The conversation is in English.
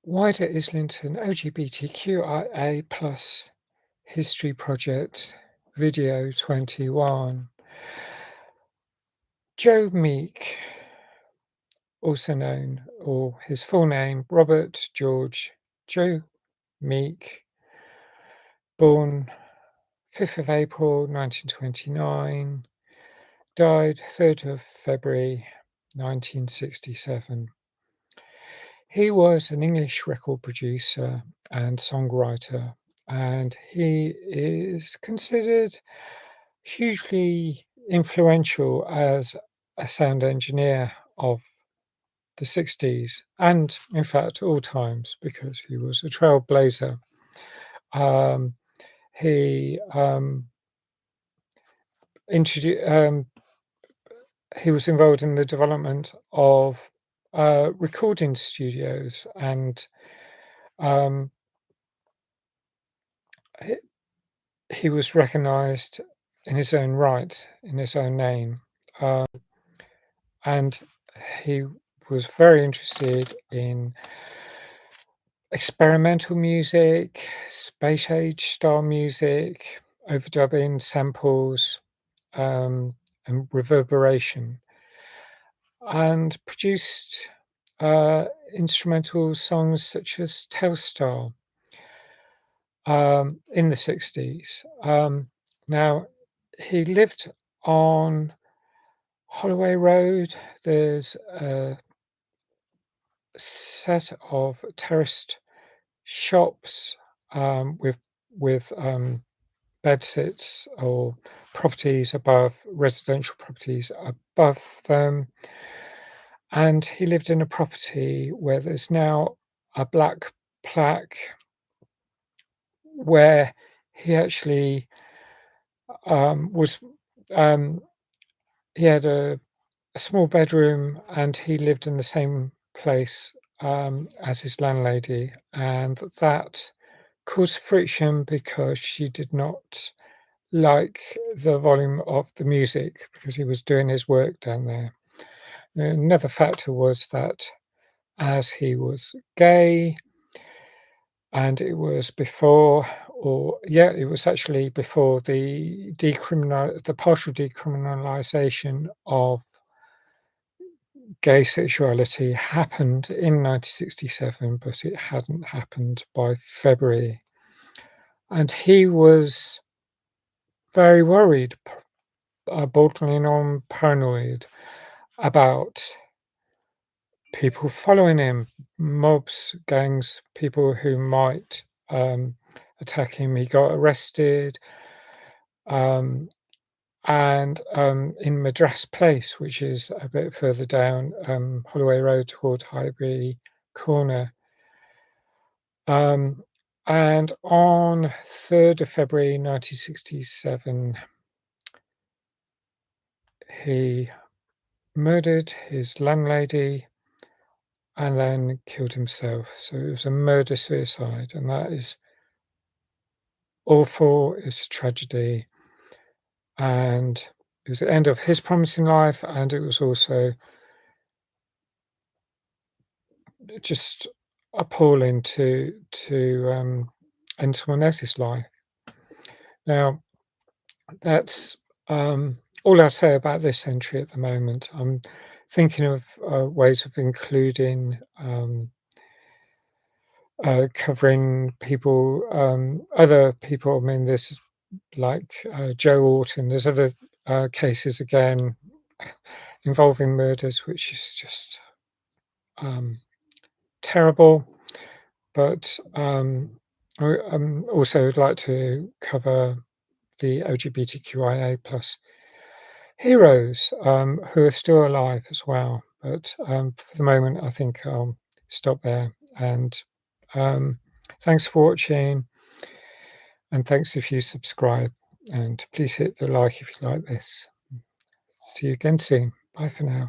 Wider Islington LGBTQIA plus History Project Video 21. Joe Meek, also known, or his full name, Robert George Joe Meek, born 5th of April 1929, died 3rd of February 1967. He was an English record producer and songwriter, and he is considered hugely influential as a sound engineer of the 60s and, in fact, all times, because he was a trailblazer. He introduced. He was involved in the development of recording studios, and um, he was recognised in his own right, in his own name, and he was very interested in experimental music, space age style music, overdubbing, samples, and reverberation, and produced instrumental songs such as Telstar in the 60s. Now, he lived on Holloway Road. There's a set of terraced shops with bedsits or properties above, residential properties above them. And he lived in a property where there's now a black plaque where he actually was. He had a small bedroom, and he lived in the same place as his landlady, and that caused friction because she did not like the volume of the music because he was doing his work down there. Another factor was that as he was gay, and it was before, it was actually before the partial decriminalisation of gay sexuality happened in 1967, but it hadn't happened by February. And he was very worried, bordering on paranoid, about people following him, mobs, gangs, people who might attack him. He got arrested, and in Madras Place, which is a bit further down Holloway Road toward Highbury Corner. And on 3rd of February 1967, he murdered his landlady and then killed himself. So it was a murder-suicide, and that is awful. It's a tragedy, and it was the end of his promising life, and it was also just appalling to end someone else's life. Now, that's all I'll say about this entry at the moment. I'm thinking of ways of including covering people, other people. I mean, there's like Joe Orton. There's other cases again involving murders, which is just terrible. But I also would like to cover the LGBTQIA plus heroes who are still alive as well. But for the moment, I think I'll stop there. And thanks for watching, and thanks if you subscribe. And please hit the like if you like this. See you again soon. Bye for now.